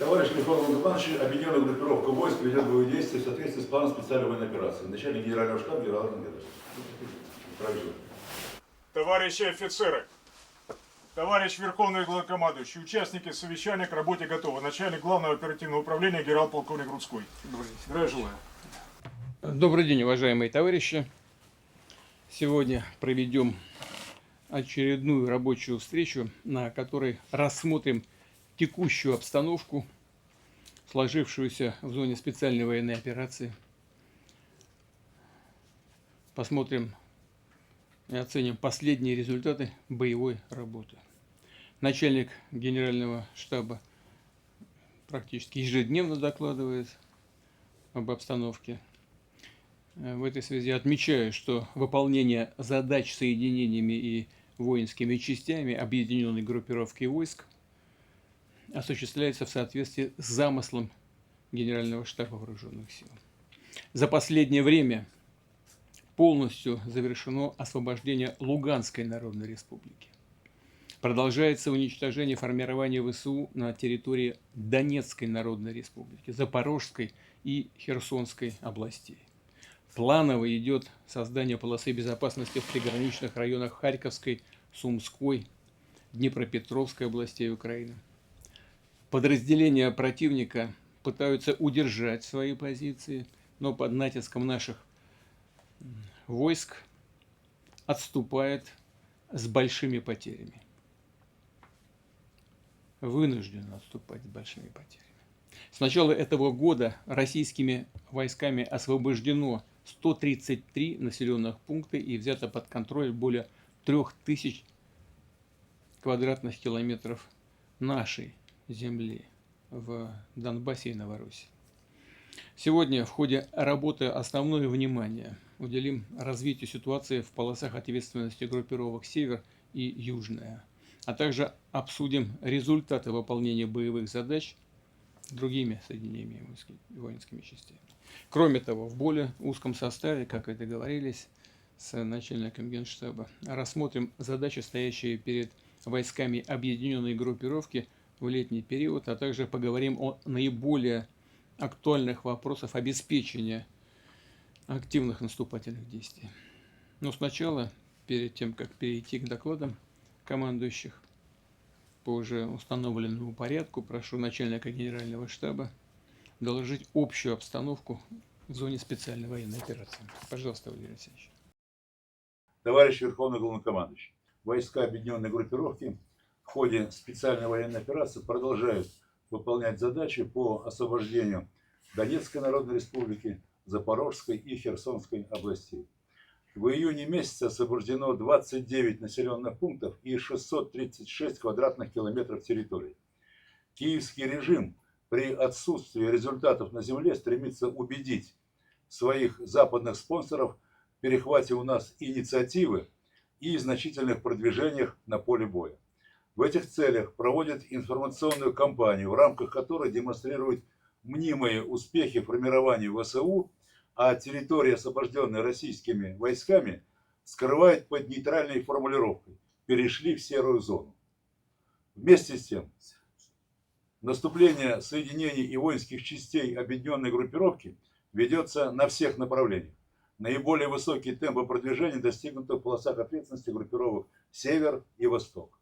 Товарищ Верховный Командующий, объединенная группировка войск ведет боевые действия в соответствии с планом специальной военной операции. Начальник генерального штаба генерал Арнгедович. Товарищи офицеры, товарищ Верховный Главнокомандующий, участники совещания к работе готовы. Начальник Главного оперативного управления генерал-полковник Рудской. Здравия желаю. Добрый день, уважаемые товарищи. Сегодня проведем очередную рабочую встречу, на которой рассмотрим текущую обстановку, сложившуюся в зоне специальной военной операции. Посмотрим и оценим последние результаты боевой работы. Начальник генерального штаба практически ежедневно докладывает об обстановке. В этой связи отмечаю, что выполнение задач соединениями и воинскими частями объединенной группировки войск осуществляется в соответствии с замыслом Генерального штаба Вооруженных сил. За последнее время полностью завершено освобождение Луганской Народной Республики. Продолжается уничтожение формирования ВСУ на территории Донецкой Народной Республики, Запорожской и Херсонской областей. Планово идет создание полосы безопасности в приграничных районах Харьковской, Сумской, Днепропетровской областей Украины. Подразделения противника пытаются удержать свои позиции, но под натиском наших войск отступает с большими потерями. Вынужден отступать с большими потерями. С начала этого года российскими войсками освобождено 133 населенных пункта и взято под контроль более 3000 квадратных километров нашей земли в Донбассе и Новороссии. Сегодня в ходе работы основное внимание уделим развитию ситуации в полосах ответственности группировок «Север» и «Южная», а также обсудим результаты выполнения боевых задач другими соединениями воинскими частями. Кроме того, в более узком составе, как это говорились с начальником Генштаба, рассмотрим задачи, стоящие перед войсками объединенной группировки в летний период, а также поговорим о наиболее актуальных вопросах обеспечения активных наступательных действий. Но сначала, перед тем, как перейти к докладам командующих, по уже установленному порядку, прошу начальника генерального штаба доложить общую обстановку в зоне специальной военной операции. Пожалуйста, Владимир Алексеевич. Товарищ Верховный Главнокомандующий, войска объединенной группировки в ходе специальной военной операции продолжают выполнять задачи по освобождению Донецкой Народной Республики, Запорожской и Херсонской областей. В июне месяце освобождено 29 населенных пунктов и 636 квадратных километров территории. Киевский режим при отсутствии результатов на земле стремится убедить своих западных спонсоров в перехвате у нас инициативы и значительных продвижениях на поле боя. В этих целях проводят информационную кампанию, в рамках которой демонстрируют мнимые успехи формирования ВСУ, а территории, освобожденные российскими войсками, скрывают под нейтральной формулировкой «перешли в серую зону». Вместе с тем, наступление соединений и воинских частей объединенной группировки ведется на всех направлениях. Наиболее высокие темпы продвижения достигнуты в полосах ответственности группировок «Север» и «Восток».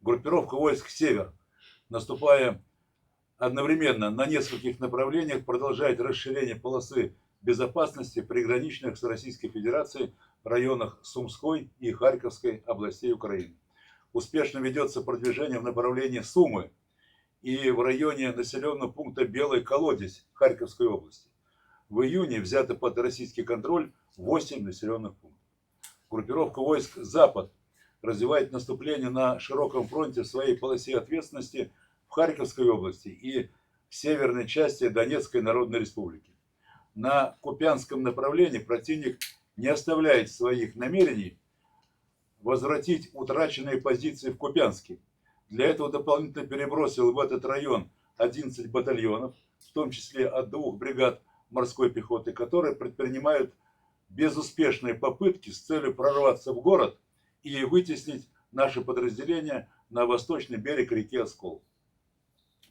Группировка войск «Север», наступая одновременно на нескольких направлениях, продолжает расширение полосы безопасности в приграничных с Российской Федерацией районах Сумской и Харьковской областей Украины. Успешно ведется продвижение в направлении Сумы и в районе населенного пункта Белый Колодец Харьковской области. В июне взято под российский контроль 8 населенных пунктов. Группировка войск «Запад» развивает наступление на широком фронте в своей полосе ответственности в Харьковской области и в северной части Донецкой Народной Республики. На Купянском направлении противник не оставляет своих намерений возвратить утраченные позиции в Купянске. Для этого дополнительно перебросил в этот район 11 батальонов, в том числе от 2 бригад морской пехоты, которые предпринимают безуспешные попытки с целью прорваться в город и вытеснить наши подразделения на восточный берег реки Оскол.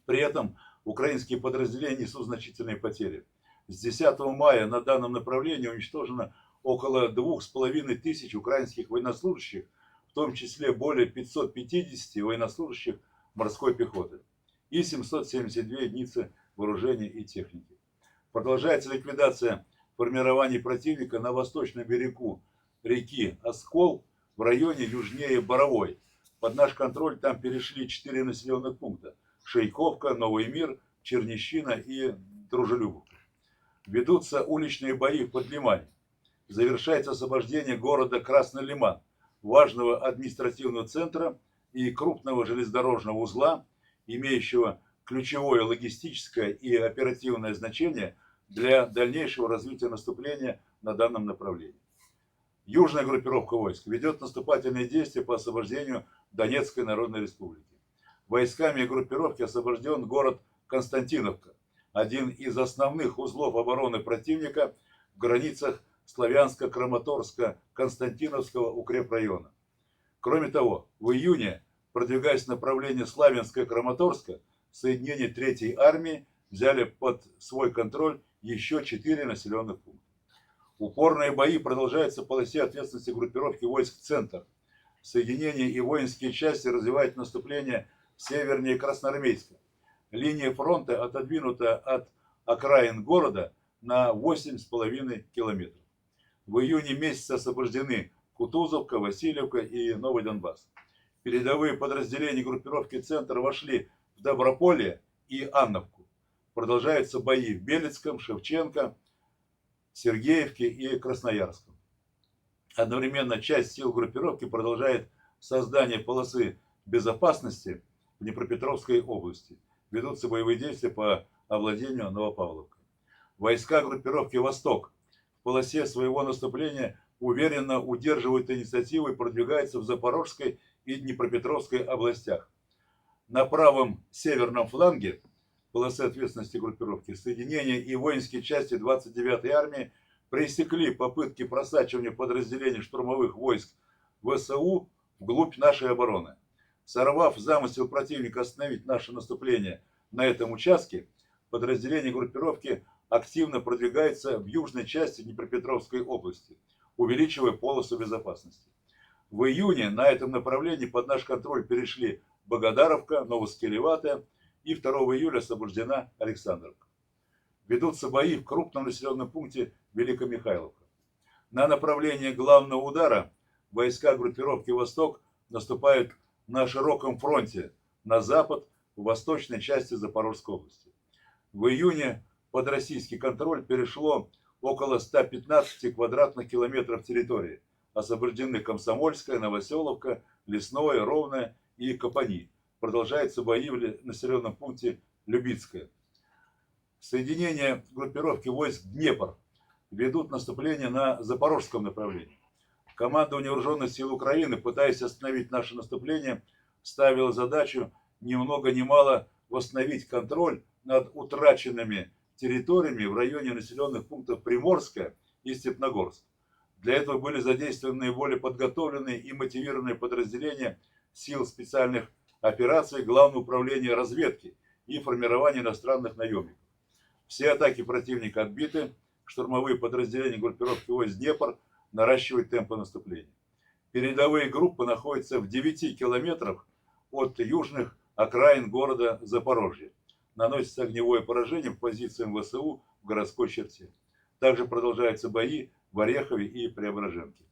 При этом украинские подразделения несут значительные потери. С 10 мая на данном направлении уничтожено около 2500 украинских военнослужащих, в том числе более 550 военнослужащих морской пехоты и 772 единицы вооружения и техники. Продолжается ликвидация формирований противника на восточном берегу реки Оскол в районе южнее Боровой. Под наш контроль там перешли 4 населенных пункта: Шейковка, Новый Мир, Чернищина и Дружелюбовка. Ведутся уличные бои в Подлимане. Завершается освобождение города Красный Лиман, важного административного центра и крупного железнодорожного узла, имеющего ключевое логистическое и оперативное значение для дальнейшего развития наступления на данном направлении. Южная группировка войск ведет наступательные действия по освобождению Донецкой Народной Республики. Войсками группировки освобожден город Константиновка, один из основных узлов обороны противника в границах Славянско-Краматорско-Константиновского укрепрайона. Кроме того, в июне, продвигаясь в направлении Славянска-Краматорска, соединения 3-й армии взяли под свой контроль еще 4 населенных пункта. Упорные бои продолжаются в полосе ответственности группировки войск «Центр». Соединения и воинские части развивают наступление севернее Красноармейска. Линия фронта отодвинута от окраин города на 8,5 километров. В июне месяце освобождены Кутузовка, Васильевка и Новый Донбасс. Передовые подразделения группировки «Центр» вошли в Доброполье и Анновку. Продолжаются бои в Белецком, Шевченко, Сергеевке и Красноярском. Одновременно часть сил группировки продолжает создание полосы безопасности в Днепропетровской области. Ведутся боевые действия по овладению Новопавловкой. Войска группировки «Восток» в полосе своего наступления уверенно удерживают инициативу и продвигаются в Запорожской и Днепропетровской областях. На правом северном фланге полосы ответственности группировки соединения и воинские части 29-й армии пресекли попытки просачивания подразделений штурмовых войск ВСУ вглубь нашей обороны. Сорвав замысел противника остановить наше наступление на этом участке, подразделения группировки активно продвигаются в южной части Днепропетровской области, увеличивая полосу безопасности. В июне на этом направлении под наш контроль перешли Богодаровка, Новоскелеватая, и 2 июля освобождена Александровка. Ведутся бои в крупном населенном пункте Великомихайловка. На направлении главного удара войска группировки «Восток» наступают на широком фронте на запад, в восточной части Запорожской области. В июне под российский контроль перешло около 115 квадратных километров территории. Освобождены Комсомольская, Новоселовка, Лесное, Ровное и Капани. Продолжаются бои в населенном пункте Любицкое. Соединения группировки войск «Днепр» ведут наступление на запорожском направлении. Командование Вооруженных сил Украины, пытаясь остановить наше наступление, ставило задачу ни много ни мало восстановить контроль над утраченными территориями в районе населенных пунктов Приморская и Степногорск. Для этого были задействованы наиболее подготовленные и мотивированные подразделения сил специальных операций Главного управления разведки и формирования иностранных наемников. Все атаки противника отбиты, штурмовые подразделения группировки войск «Днепр» наращивают темпы наступления. Передовые группы находятся в 9 километрах от южных окраин города Запорожье. Наносится огневое поражение по позициям ВСУ в городской черте. Также продолжаются бои в Орехове и Преображенке.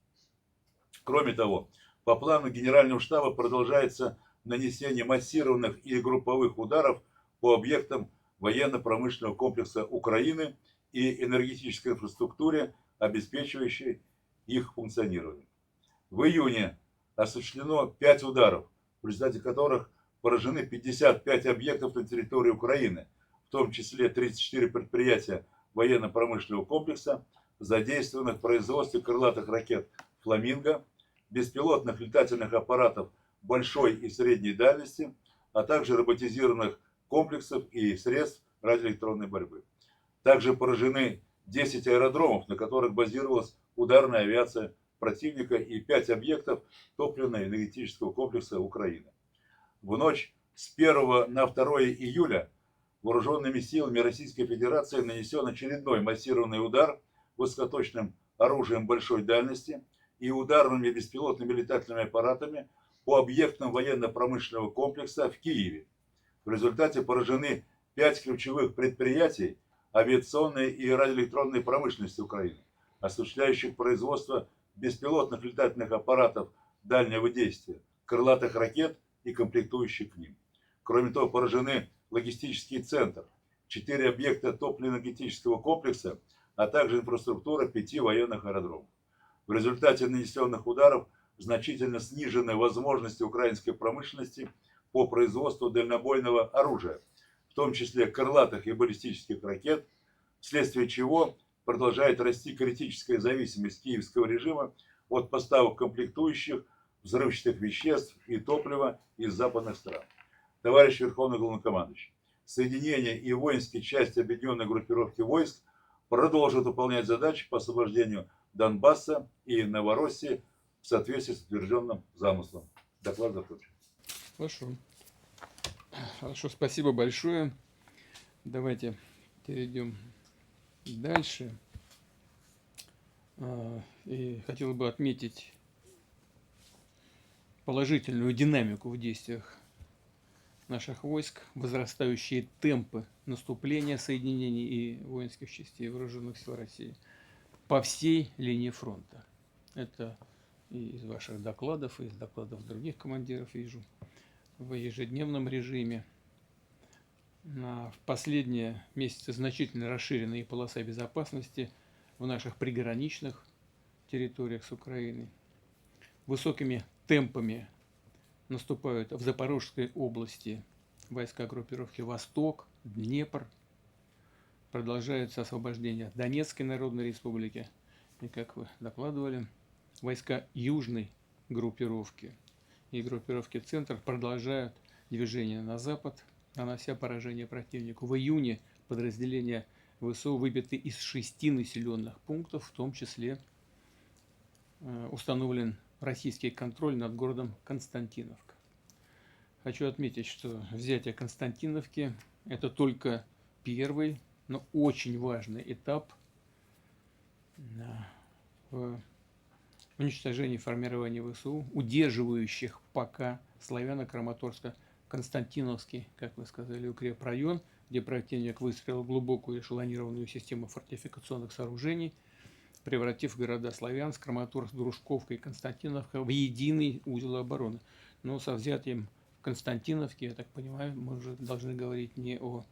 Кроме того, по плану Генерального штаба продолжается нанесение массированных и групповых ударов по объектам военно-промышленного комплекса Украины и энергетической инфраструктуре, обеспечивающей их функционирование. В июне осуществлено 5 ударов, в результате которых поражены 55 объектов на территории Украины, в том числе 34 предприятия военно-промышленного комплекса, задействованных в производстве крылатых ракет «Фламинго», беспилотных летательных аппаратов большой и средней дальности, а также роботизированных комплексов и средств радиоэлектронной борьбы. Также поражены 10 аэродромов, на которых базировалась ударная авиация противника, и 5 объектов топливно-энергетического комплекса Украины. В ночь с С 1 на 2 июля вооруженными силами Российской Федерации нанесен очередной массированный удар высокоточным оружием большой дальности и ударными беспилотными летательными аппаратами по объектам военно-промышленного комплекса в Киеве. В результате поражены 5 ключевых предприятий авиационной и радиоэлектронной промышленности Украины, осуществляющих производство беспилотных летательных аппаратов дальнего действия, крылатых ракет и комплектующих к ним. Кроме того, поражены логистический центр, 4 объекта топливно-энергетического комплекса, а также инфраструктура 5 военных аэродромов. В результате нанесенных ударов значительно снижены возможности украинской промышленности по производству дальнобойного оружия, в том числе крылатых и баллистических ракет, вследствие чего продолжает расти критическая зависимость киевского режима от поставок комплектующих, взрывчатых веществ и топлива из западных стран. Товарищ Верховный Главнокомандующий, соединения и воинские части объединенной группировки войск продолжат выполнять задачи по освобождению Донбасса и Новороссии в соответствии с утвержденным замыслом. Доклад закончен. Хорошо. Хорошо, спасибо большое. Давайте перейдем дальше. И хотел бы отметить положительную динамику в действиях наших войск, возрастающие темпы наступления соединений и воинских частей вооруженных сил России по всей линии фронта. Это и из ваших докладов, и из докладов других командиров вижу в ежедневном режиме. В последние месяцы значительно расширена полоса безопасности в наших приграничных территориях с Украиной. Высокими темпами наступают в Запорожской области войска группировки «Восток», Днепр. Продолжается освобождение Донецкой Народной Республики. И, как вы докладывали, войска Южной группировки и группировки «Центр» продолжают движение на запад, нанося поражение противнику. В июне подразделения ВСУ выбиты из 6 населенных пунктов, в том числе установлен российский контроль над городом Константиновка. Хочу отметить, что взятие Константиновки – это только первый, но очень важный этап в уничтожении формирования ВСУ, удерживающих пока Славяно-Краматорско-Константиновский, как вы сказали, укрепрайон, где противник выстроил глубокую эшелонированную систему фортификационных сооружений, превратив города Славянск, Краматорск, Дружковка и Константиновка в единый узел обороны. Но со взятием Константиновки, я так понимаю, мы уже должны говорить не о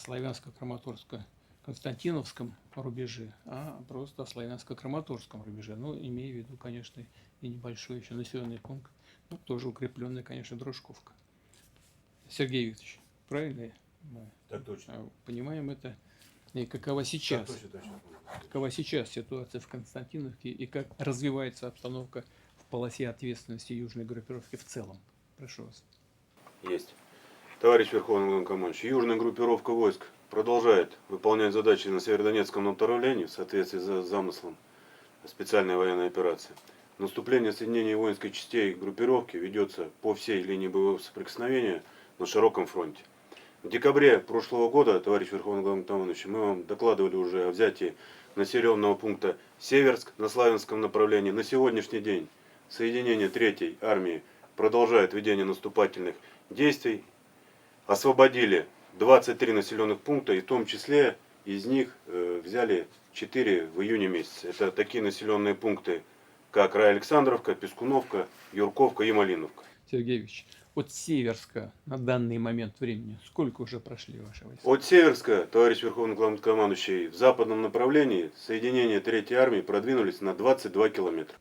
славянско-краматорско-константиновском рубеже, а просто о славянско-краматорском рубеже. Ну, имея в виду, конечно, и небольшой еще населенный пункт, ну, тоже укрепленная, конечно, Дружковка. Сергей Викторович, правильно мы Так точно. понимаем это? И какова сейчас? Какова сейчас ситуация в Константиновке и как развивается обстановка в полосе ответственности южной группировки в целом? Прошу вас. Есть. Товарищ Верховный Главнокомандующий, южная группировка войск продолжает выполнять задачи на Северодонецком направлении в соответствии с замыслом специальной военной операции. Наступление соединений воинской частей группировки ведется по всей линии боевого соприкосновения на широком фронте. В декабре прошлого года, товарищ Верховный Главнокомандующий, мы вам докладывали уже о взятии населенного пункта Северск на Славянском направлении. На сегодняшний день соединение 3-й армии продолжает ведение наступательных действий. Освободили 23 населенных пункта, и в том числе из них взяли 4 в июне месяце. Это такие населенные пункты, как Рай-Александровка, Пескуновка, Юрковка и Малиновка. Сергей Ильич, от Северска на данный момент времени сколько уже прошли ваши войска? От Северска, товарищ Верховный Главнокомандующий, в западном направлении соединения 3-й армии продвинулись на 22 километра.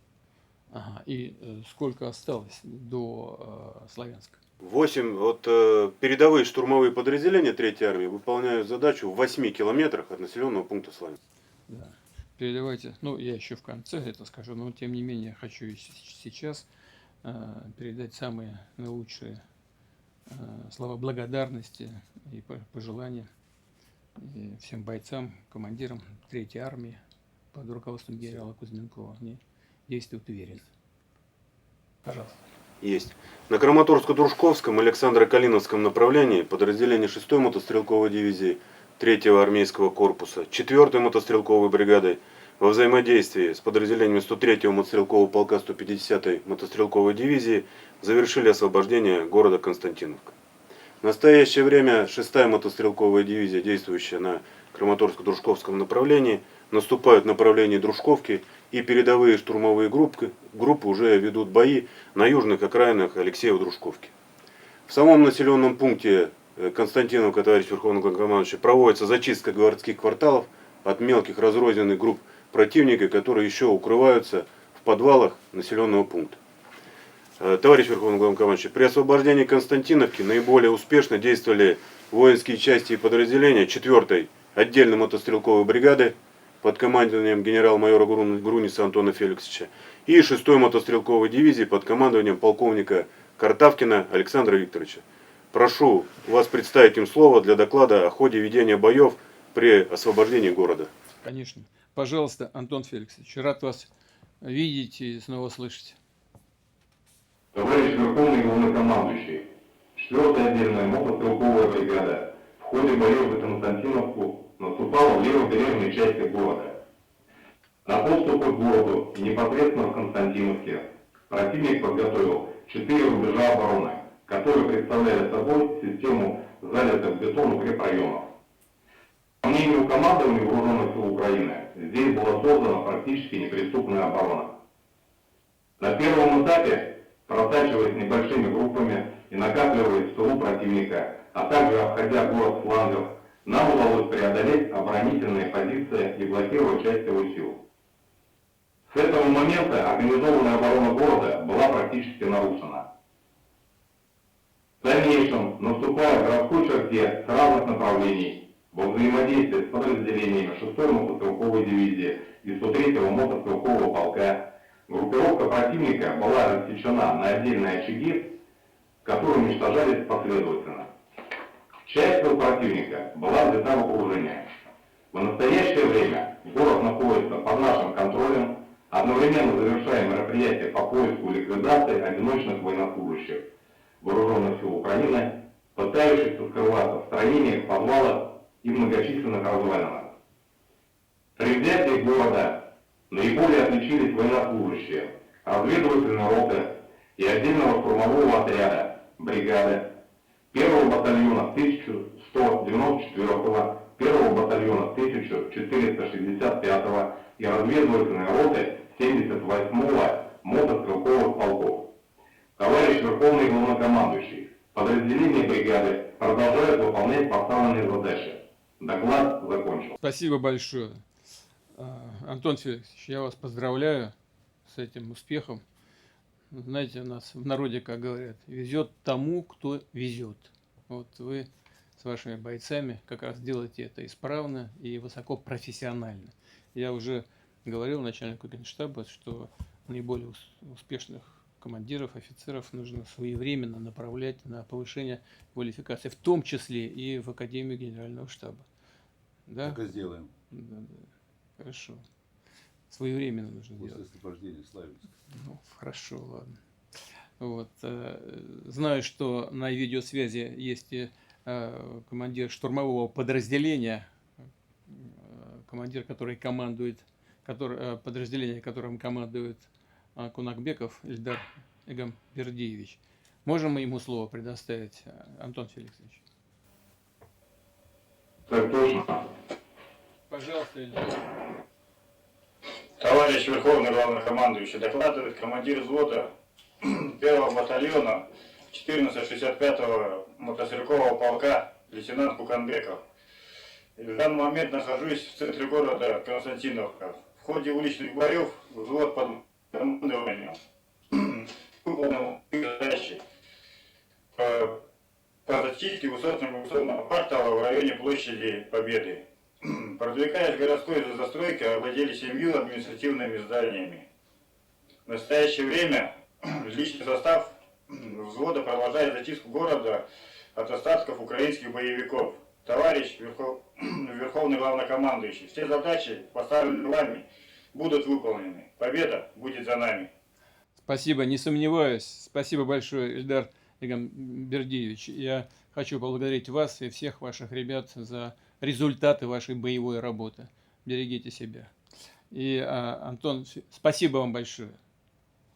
Ага, и сколько осталось до Славянска? 8 передовые штурмовые подразделения 3-й армии выполняют задачу в 8 километрах от населенного пункта Славянск. Да. Передавайте, ну я еще в конце это скажу, но тем не менее хочу и сейчас передать самые наилучшие слова благодарности и пожелания и всем бойцам, командирам 3-й армии под руководством генерала Кузьменкова. Они действуют уверенно. Пожалуйста. Есть. На Краматорско-Дружковском, Александро-Калиновском направлении подразделение 6-й мотострелковой дивизии 3-го армейского корпуса, 4-й мотострелковой бригадой во взаимодействии с подразделениями 103-го мотострелкового полка 150-й мотострелковой дивизии завершили освобождение города Константиновка. В настоящее время 6-я мотострелковая дивизия, действующая на Краматорско-Дружковском направлении, наступает в направлении Дружковки, и передовые штурмовые группы уже ведут бои на южных окраинах Алексеева-Дружковки. В самом населенном пункте Константиновка, товарищ Верховный Главнокомандующий, проводится зачистка городских кварталов от мелких разрозненных групп противника, которые еще укрываются в подвалах населенного пункта. Товарищ Верховный Главнокомандующий, при освобождении Константиновки наиболее успешно действовали воинские части и подразделения 4-й отдельной мотострелковой бригады под командованием генерал-майора Груниса Антона Феликсовича и 6-й мотострелковой дивизии под командованием полковника Картавкина Александра Викторовича. Прошу вас представить им слово для доклада о ходе ведения боев при освобождении города. Конечно. Пожалуйста, Антон Феликсович, рад вас видеть и снова слышать. Товарищ Верховный Главнокомандующий, 4-я отдельная мотострелковая бригада в ходе боев за Константиновку наступала в левобережной части города. На подступах к городу и непосредственно в Константиновке противник подготовил 4 рубежа обороны, которые представляли собой систему залитых бетон укрепрайонов. По мнению командования Вооруженных сил Украины, здесь была создана практически неприступная оборона. На первом этапе, просачиваясь небольшими группами и накапливаясь в тылу противника, а также обходя город с флангов, нам удалось преодолеть оборонительные позиции и блокировать часть его сил. С этого момента организованная оборона города была практически нарушена. В дальнейшем, наступая в городской черте с разных направлений, во взаимодействии с подразделениями 6-й мотострелковой дивизии и 103-го мотострелкового полка, группировка противника была рассечена на отдельные очаги, которые уничтожались последовательно. Часть сил противника была взята в окружение. В настоящее время город находится под нашим контролем, одновременно завершая мероприятия по поиску и ликвидации одиночных военнослужащих Вооруженных сил Украины, пытающихся скрываться в строениях, подвалах и многочисленных развалинах. При взятии города наиболее отличились военнослужащие, разведывательные роты и отдельного штурмового отряда, бригады, 1-го батальона 1194-го, 1-го батальона 1465-го и разведывательные роты 78-го мотострелковых полков. Товарищ Верховный Главнокомандующий, подразделения бригады продолжают выполнять поставленные задачи. Доклад закончен. Спасибо большое. Антон Феликсович, я вас поздравляю с этим успехом. Знаете, у нас в народе, как говорят, везет тому, кто везет. Вот вы с вашими бойцами как раз делаете это исправно и высокопрофессионально. Я уже говорил начальнику Генштаба, что наиболее успешных командиров, офицеров нужно своевременно направлять на повышение квалификации, в том числе и в Академию Генерального штаба. Да? Так и сделаем. Да. Хорошо. Своевременно нужно После делать. освобождения Славянска. Ну, хорошо, ладно. Вот. Знаю, что на видеосвязи есть и командир штурмового подразделения, командир, который командует, подразделение, которым командует Кунакбеков Ильдар Эгамбердиевич. Можем мы ему слово предоставить, Антон Феликсович? Так точно. Пожалуйста, Ильдар. Товарищ Верховный Главнокомандующий, докладывает командир взвода 1-го батальона 1465-го мотострелкового полка лейтенант Куканбеков. В данный момент нахожусь в центре города Константиновка. В ходе уличных боев взвод под командованием выполнил задачи по зачистке высотного квартала в районе площади Победы. Продвигаясь к городской застройке, овладели 7 административными зданиями. В настоящее время личный состав взвода продолжает зачистку города от остатков украинских боевиков. Товарищ Верховный Главнокомандующий, все задачи, поставленные вами, будут выполнены. Победа будет за нами. Спасибо, не сомневаюсь. Спасибо большое, Ильдар Эгамбердиевич. Я хочу поблагодарить вас и всех ваших ребят за результаты вашей боевой работы. Берегите себя. И, Антон, спасибо вам большое.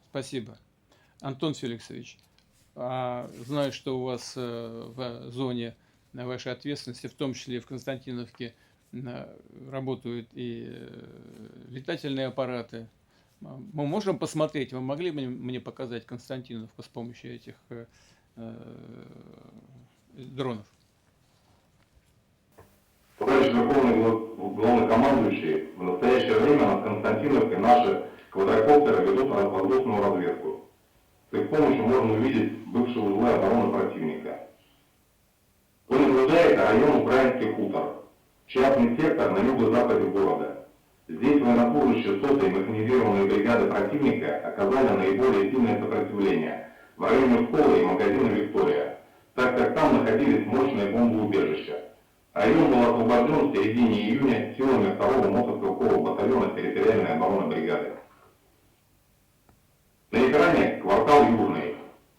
Спасибо. Антон Феликсович, знаю, что у вас в зоне вашей ответственности, в том числе в Константиновке, работают и летательные аппараты. Мы можем посмотреть, вы могли бы мне показать Константиновку с помощью этих дронов? Товарищ Верховный Главнокомандующий, в настоящее время над Константиновкой наши квадрокоптеры ведут воздушную разведку. С их помощью можно увидеть бывшие узлы обороны противника. Вы наблюдаете район Украинский хутор, частный сектор на юго-западе города. Здесь военнослужащие 100-й механизированной бригады противника оказали наиболее сильное сопротивление в районе школы и магазина «Виктория», так как там находились мощные бомбоубежища. Район был освобожден в середине июня силами 2-го мотострелкового батальона территориальной обороны бригады. На экране квартал Южный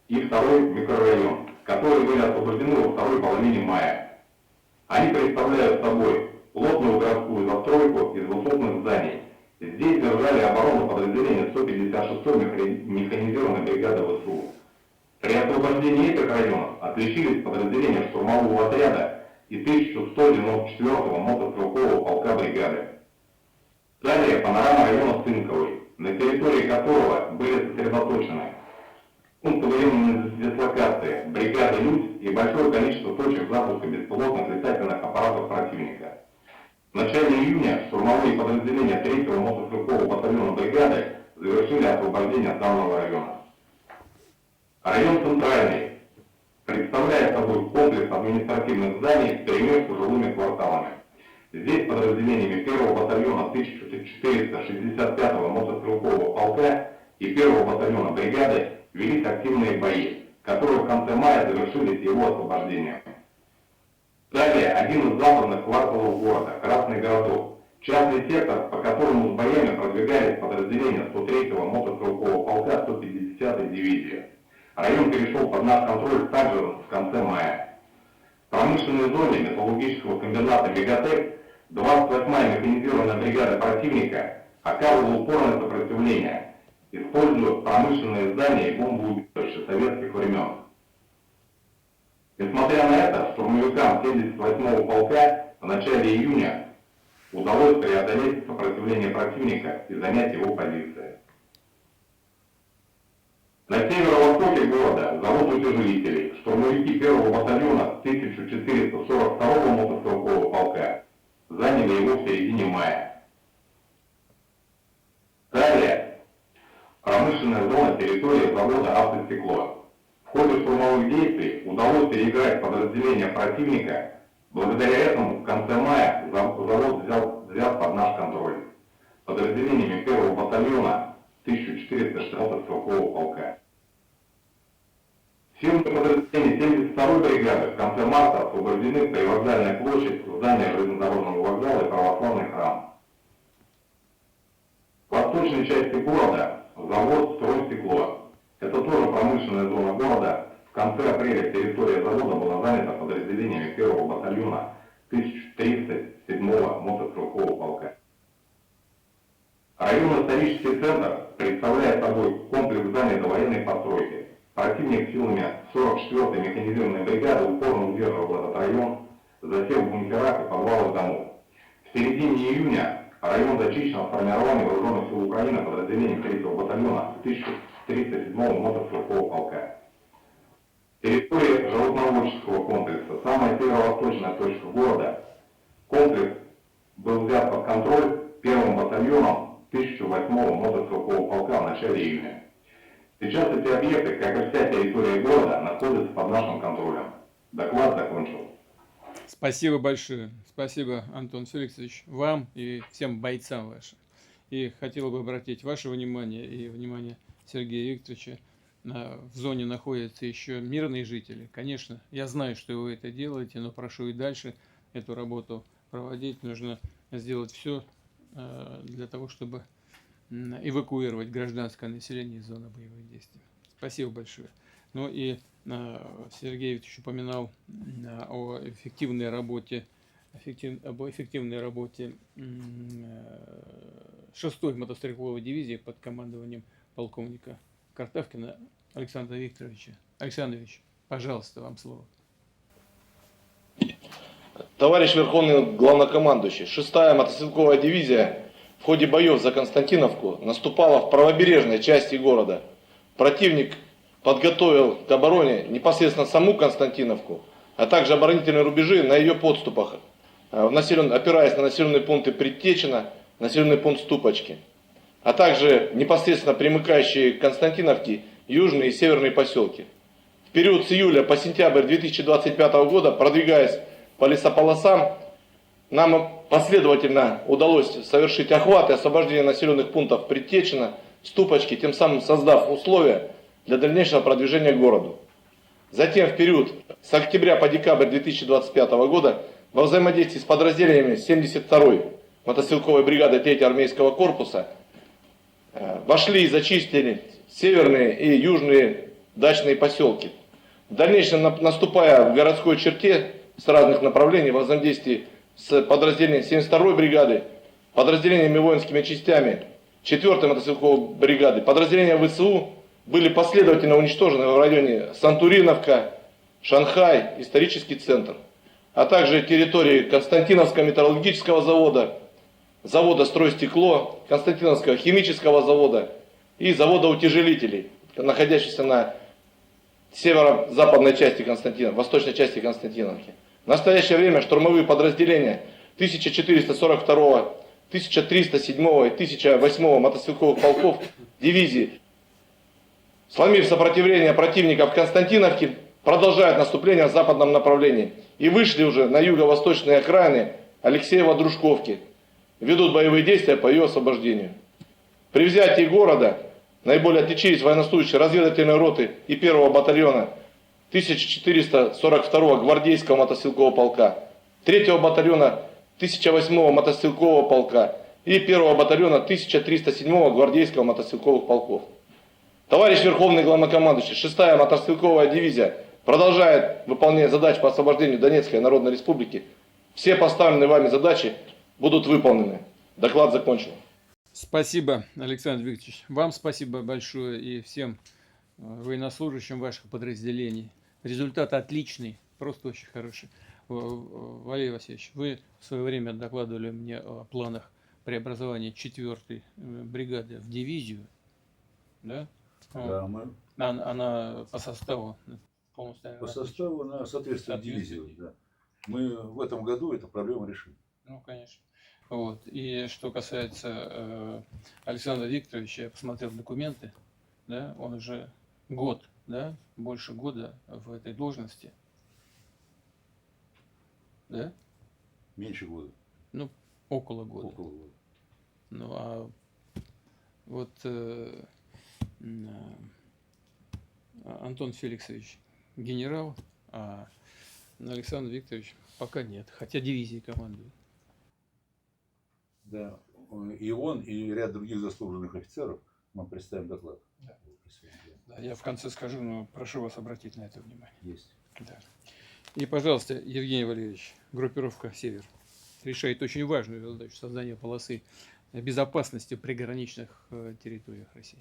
и 2-й микрорайон, которые были освобождены во второй половине мая. Они представляют собой плотную городскую застройку из высотных зданий. Здесь держали оборону подразделения 156-й механизированной бригады ВСУ. При освобождении этих районов отличились подразделения штурмового отряда и 1194-го мотострелкового полка бригады. Далее панорама района Цинковый, на территории которого были сосредоточены пункты военной дислокации, бригады «Людь» и большое количество точек запуска беспилотных летательных аппаратов противника. В начале июня штурмовые подразделения 3-го мотострелкового батальона бригады завершили освобождение данного района. Район Центральный представляет собой комплекс административных зданий вперемешку с жилыми кварталами. Здесь подразделениями 1-го батальона 1465-го мотострелкового полка и 1-го батальона бригады велись активные бои, которые в конце мая завершились его освобождением. Далее один из западных кварталов города, Красный городок, частный сектор, по которому с боями продвигались подразделения 103-го мотострелкового полка 150-й дивизии. Район перешел под наш контроль также в конце мая. В промышленной зоне металлургического комбината «Мегатек» 28-я механизированная бригада противника оказывала упорное сопротивление, используя промышленные здания и бомбоубежища советских времен. Несмотря на это, штурмовикам 78-го полка в начале июня удалось преодолеть сопротивление противника и занять его позиции. На северо-востоке города завод утяжелителей штурмовики 1-го батальона 1442-го мотострелкового полка заняли его в середине мая. Далее промышленная зона территории завода «Автостекло». В ходе штурмовых действий удалось переиграть подразделения противника. Благодаря этому в конце мая завод взят под наш контроль подразделениями 1-го батальона 1416-го стрелкового полка. Силами подразделений 72-й бригады в конце марта освобождены Привокзальная площадь, здание железнодорожного вокзала и православный храм. В восточной части города завод «Стройстекло». Это тоже промышленная зона города. В конце апреля территория завода была занята подразделениями 1-го батальона 1307-го мотострелкового полка. Район исторический центр представляет собой комплекс зданий довоенной постройки. Противник силами 44-й механизированной бригады упорно удерживал этот район, засев в бункерах и подвалах домов. В середине июня район зачищен формированием вооруженных сил Украины подразделением 3-го батальона 1307-го мотострелкового полка. Территория животноводческого комплекса, самая северо-восточная точка города, комплекс был взят под контроль 1-м батальоном 1008-го мотострелкового полка в начале июня. Сейчас эти объекты, как и вся территория города, находятся под нашим контролем. Доклад закончил. Спасибо большое. Спасибо, Антон Феликсович, вам и всем бойцам вашим. И хотел бы обратить ваше внимание и внимание Сергея Викторовича. В зоне находятся еще мирные жители. Конечно, я знаю, что вы это делаете, но прошу и дальше эту работу проводить. Нужно сделать все для того, чтобы эвакуировать гражданское население из зоны боевых действий. Спасибо большое. Ну и Сергей еще упоминал о эффективной работе, об эффективной работе 6-й мотострелковой дивизии под командованием полковника Картавкина Александра Викторовича. Александрович, пожалуйста, вам слово. Товарищ Верховный Главнокомандующий, 6-я мотострелковая дивизия в ходе боев за Константиновку наступала в правобережной части города. Противник подготовил к обороне непосредственно саму Константиновку, а также оборонительные рубежи на ее подступах, опираясь на населенные пункты Предтечина, населенный пункт Ступочки, а также непосредственно примыкающие к Константиновке южные и северные поселки. В период с июля по сентябрь 2025 года, продвигаясь по лесополосам, нам последовательно удалось совершить охват и освобождение населенных пунктов Предтечина, Ступочки, тем самым создав условия для дальнейшего продвижения к городу. Затем в период с октября по декабрь 2025 года во взаимодействии с подразделениями 72-й мотострелковой бригады 3-го армейского корпуса вошли и зачистили северные и южные дачные поселки. В дальнейшем, наступая в городской черте с разных направлений во взаимодействии с подразделением 72-й бригады, подразделениями воинскими частями 4-й мотострелковой бригады, подразделения ВСУ были последовательно уничтожены в районе Сантуриновка, Шанхай, исторический центр, а также территории Константиновского металлургического завода, завода «Стройстекло», Константиновского химического завода и завода утяжелителей, находящихся на северо-западной части восточной части Константиновки. В настоящее время штурмовые подразделения 1442, 1307 и 1008 мотострелковых полков дивизии, сломив сопротивление противника в Константиновке, продолжают наступление в западном направлении и вышли уже на юго-восточные окраины Алексеева-Дружковки, ведут боевые действия по ее освобождению. При взятии города наиболее отличились военнослужащие разведывательной роты и 1-го батальона 1442-го гвардейского мотострелкового полка, 3-го батальона 1008-го мотострелкового полка и 1-го батальона 1307-го гвардейского мотострелковых полков. Товарищ Верховный Главнокомандующий, 6-я мотострелковая дивизия продолжает выполнять задачи по освобождению Донецкой Народной Республики. Все поставленные вами задачи будут выполнены. Доклад закончен. Спасибо, Александр Викторович. Вам спасибо большое и всем военнослужащим ваших подразделений. Результат отличный, просто очень хороший. Валерий Васильевич, вы в свое время докладывали мне о планах преобразования 4-й бригады в дивизию. Да? Да, мы Она по составу полностью. по составу она соответствует дивизии. Да. Мы в этом году эту проблему решим. Ну, конечно. Вот. И что касается Александра Викторовича, я посмотрел документы, да, он уже год, да, больше года в этой должности. Да? Меньше года. Ну, около года. Около года. Ну, а вот Антон Феликсович генерал, а Александр Викторович пока нет, хотя дивизией командует. Да. И он, и ряд других заслуженных офицеров нам представим доклад. Да. Да, я в конце скажу, но прошу вас обратить на это внимание. Есть. Да. И, пожалуйста, Евгений Валерьевич, группировка «Север» решает очень важную задачу создания полосы безопасности в приграничных территориях России.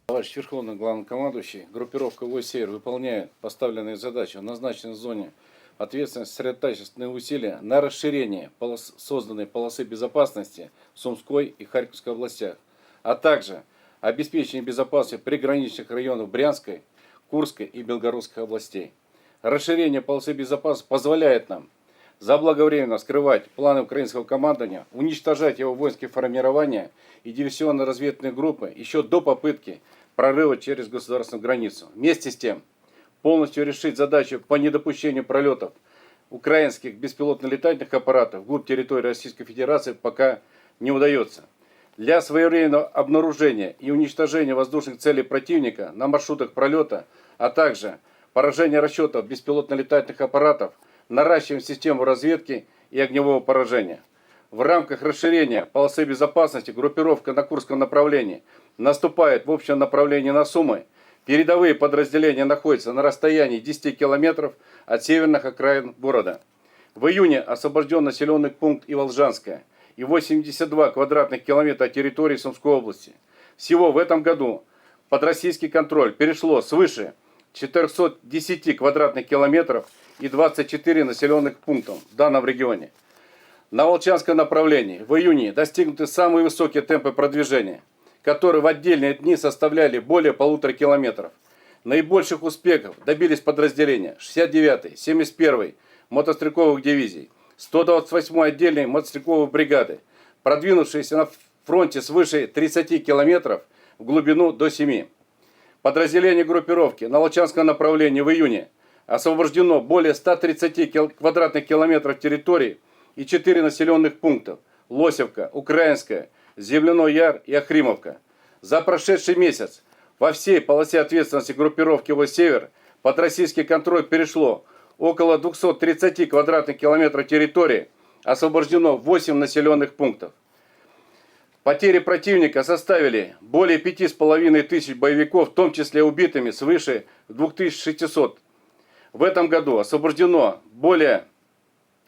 Товарищ Верховный Главнокомандующий, группировка войск «Север» выполняет поставленные задачи в назначенной зоне. Ответственность сосредотачивает усилия на расширение созданной полосы безопасности в Сумской и Харьковской областях, а также обеспечение безопасности приграничных районов Брянской, Курской и Белгородской областей. Расширение полосы безопасности позволяет нам заблаговременно скрывать планы украинского командования, уничтожать его воинские формирования и диверсионно-разведывательные группы еще до попытки прорыва через государственную границу. Вместе с тем, полностью решить задачу по недопущению пролетов украинских беспилотно-летательных аппаратов вглубь территории Российской Федерации пока не удается. Для своевременного обнаружения и уничтожения воздушных целей противника на маршрутах пролета, а также поражения расчетов беспилотно-летательных аппаратов, наращиваем систему разведки и огневого поражения. в рамках расширения полосы безопасности группировка на Курском направлении наступает в общем направлении на Сумы. Передовые подразделения находятся на расстоянии 10 километров от северных окраин города. В июне освобожден населенный пункт Иволжанская и 82 квадратных километра территории Сумской области. Всего в этом году под российский контроль перешло свыше 410 квадратных километров и 24 населенных пунктов в данном регионе. На Волчанском направлении в июне достигнуты самые высокие темпы продвижения, которые в отдельные дни составляли более 1,5 километров. Наибольших успехов добились подразделения 69-й, 71-й мотострелковых дивизий, 128-й отдельной мотострелковой бригады, продвинувшиеся на фронте свыше 30 километров в глубину до 7. Подразделение группировки на Волчанском направлении в июне освобождено более 130 квадратных километров территории и 4 населенных пунктов – Лосевка, Украинская, Земляной Яр и Охримовка. За прошедший месяц во всей полосе ответственности группировки «Войск-Север» под российский контроль перешло около 230 квадратных километров территории, освобождено 8 населенных пунктов. Потери противника составили более 5500 боевиков, в том числе убитыми свыше 2600. В этом году освобождено более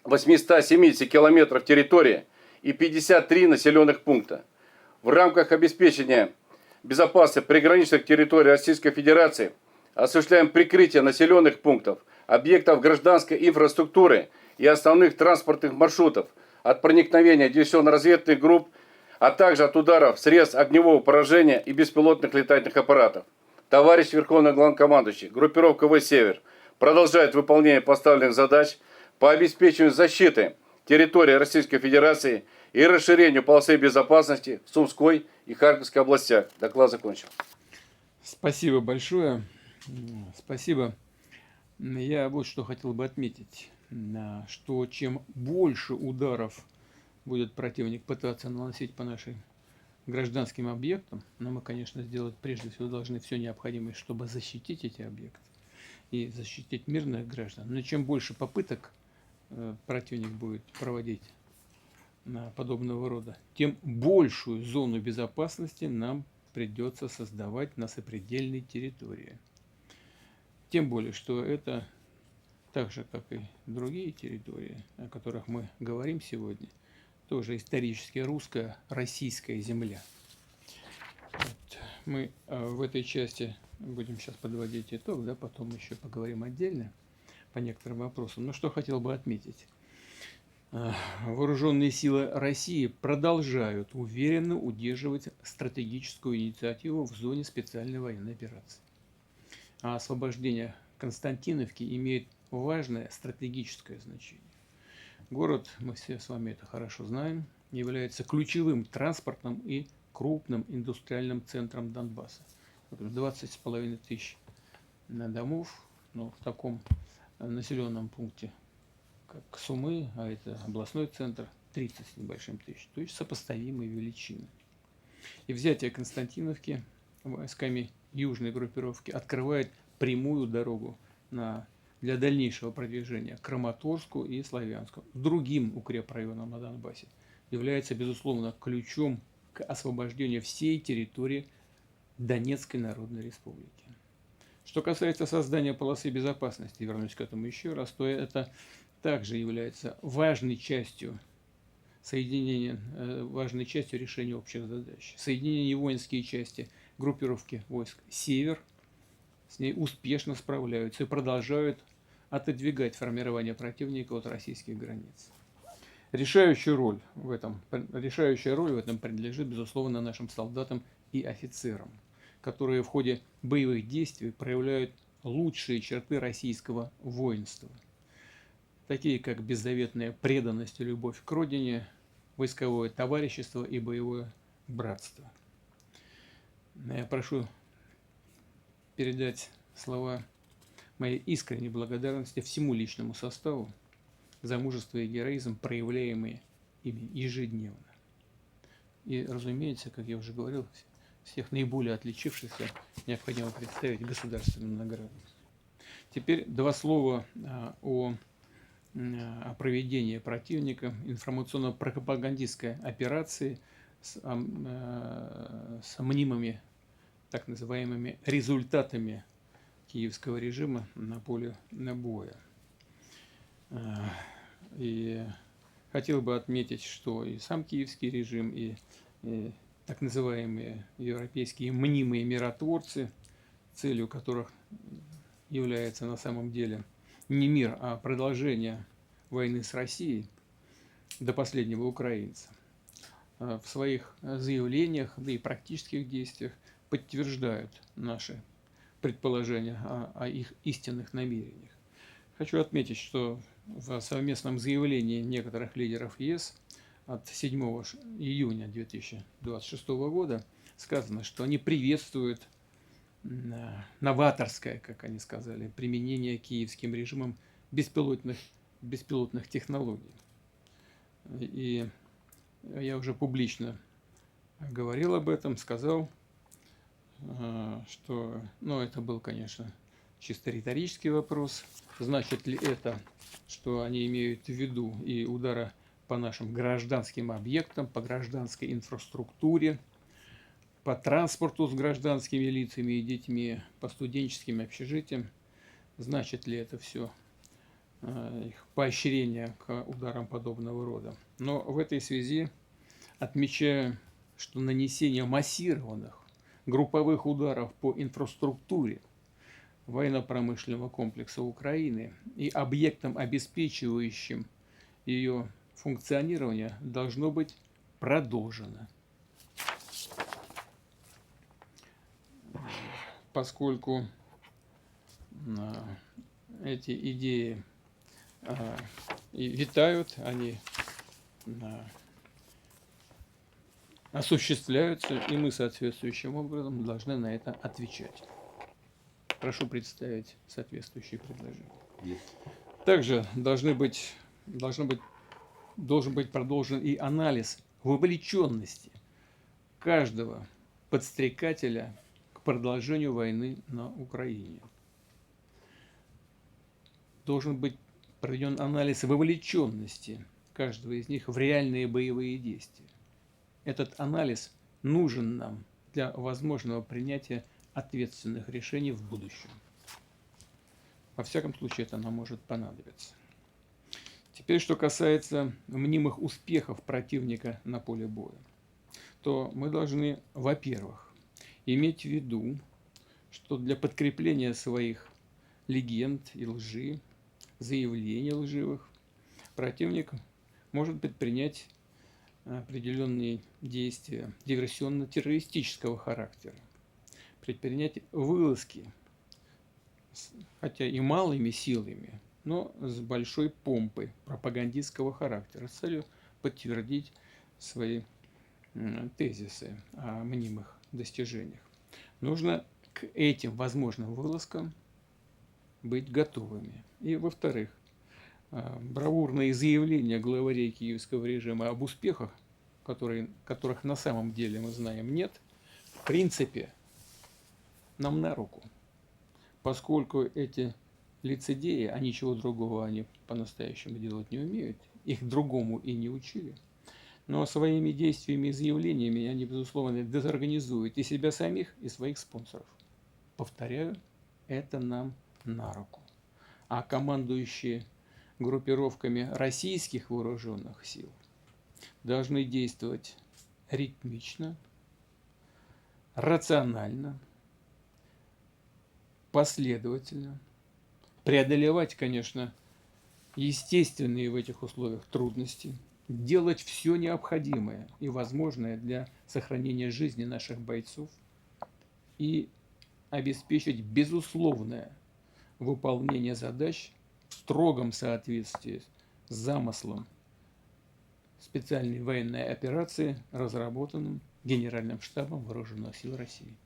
870 километров территории и 53 населенных пункта. В рамках обеспечения безопасности приграничных территорий Российской Федерации осуществляем прикрытие населенных пунктов, объектов гражданской инфраструктуры и основных транспортных маршрутов от проникновения диверсионно-разведывательных групп, а также от ударов средств огневого поражения и беспилотных летательных аппаратов. Товарищ Верховный Главнокомандующий, группировка «Войск-Север» продолжает выполнение поставленных задач по обеспечению защиты территории Российской Федерации и расширению полосы безопасности в Сумской и Харьковской областях. Доклад закончен. Спасибо большое. Спасибо. Я вот что хотел бы отметить, что чем больше ударов будет противник пытаться наносить по нашим гражданским объектам, но мы, конечно, сделать прежде всего должны все необходимое, чтобы защитить эти объекты и защитить мирных граждан. Но чем больше попыток противник будет проводить подобного рода, тем большую зону безопасности нам придется создавать на сопредельной территории. Тем более, что это так же, как и другие территории, о которых мы говорим сегодня, тоже исторически русская, российская земля. Вот. Мы в этой части будем сейчас подводить итог, да, потом еще поговорим отдельно по некоторым вопросам. Но что хотел бы отметить. Вооруженные силы России продолжают уверенно удерживать стратегическую инициативу в зоне специальной военной операции. А освобождение Константиновки имеет важное стратегическое значение. Город, мы все с вами это хорошо знаем, является ключевым транспортным и крупным индустриальным центром Донбасса. 20,5 тысяч домов, но в таком населенном пункте, как Сумы, а это областной центр, 30 с небольшим тысяч, то есть сопоставимые величины. И взятие Константиновки войсками южной группировки открывает прямую дорогу для дальнейшего продвижения к Краматорску и Славянску, другим укрепрайонам на Донбассе, является, безусловно, ключом к освобождению всей территории Донецкой Народной Республики. Что касается создания полосы безопасности, вернусь к этому еще раз, то это также является важной частью решения общих задач. Соединение воинские части группировки войск «Север» с ней успешно справляются и продолжают отодвигать формирование противника от российских границ. Решающая роль в этом принадлежит, безусловно, нашим солдатам и офицерам, которые в ходе боевых действий проявляют лучшие черты российского воинства, такие как беззаветная преданность и любовь к родине, войсковое товарищество и боевое братство. Я прошу передать слова моей искренней благодарности всему личному составу за мужество и героизм, проявляемые ими ежедневно. И, разумеется, как я уже говорил, всех наиболее отличившихся необходимо представить государственным наградам. Теперь два слова о о проведении противника информационно-пропагандистской операции с мнимыми так называемыми результатами киевского режима на поле боя. И хотел бы отметить, что и сам киевский режим, и так называемые европейские мнимые миротворцы, целью которых является на самом деле не мир, а продолжение войны с Россией до последнего украинца, в своих заявлениях, да и практических действиях подтверждают наши предположения о их истинных намерениях. Хочу отметить, что в совместном заявлении некоторых лидеров ЕС от 7 июня 2026 года сказано, что они приветствуют новаторское, как они сказали, применение киевским режимом беспилотных технологий. И я уже публично говорил об этом, сказал, что, это был, конечно, чисто риторический вопрос. Значит ли это, что они имеют в виду и удара по нашим гражданским объектам, по гражданской инфраструктуре, по транспорту с гражданскими лицами и детьми, по студенческим общежитиям? Значит ли это все их поощрение к ударам подобного рода? Но в этой связи отмечаю, что нанесение массированных групповых ударов по инфраструктуре военно-промышленного комплекса Украины и объектам, обеспечивающим ее функционирование, должно быть продолжено. Поскольку эти идеи и витают, они осуществляются, и мы соответствующим образом должны на это отвечать. Прошу представить соответствующие предложения. Также должен быть продолжен и анализ вовлеченности каждого подстрекателя к продолжению войны на Украине. Должен быть проведен анализ вовлеченности каждого из них в реальные боевые действия. Этот анализ нужен нам для возможного принятия ответственных решений в будущем. Во всяком случае, это нам может понадобиться. Теперь, что касается мнимых успехов противника на поле боя, то мы должны, во-первых, иметь в виду, что для подкрепления своих легенд и лжи, заявлений лживых, противник может предпринять определенные действия диверсионно-террористического характера, предпринять вылазки, хотя и малыми силами, но с большой помпой пропагандистского характера, с целью подтвердить свои тезисы о мнимых достижениях. Нужно к этим возможным вылазкам быть готовыми. И, во-вторых, бравурные заявления главарей киевского режима об успехах, которых на самом деле мы знаем нет, в принципе, нам на руку, поскольку эти лицедеи, а ничего другого они по-настоящему делать не умеют, их другому и не учили, но своими действиями и заявлениями они, безусловно, дезорганизуют и себя самих, и своих спонсоров. Повторяю, это нам на руку. А командующие группировками российских вооруженных сил должны действовать ритмично, рационально, последовательно, преодолевать, конечно, естественные в этих условиях трудности, делать все необходимое и возможное для сохранения жизни наших бойцов и обеспечить безусловное выполнение задач в строгом соответствии с замыслом специальной военной операции, разработанным Генеральным штабом Вооруженных сил России.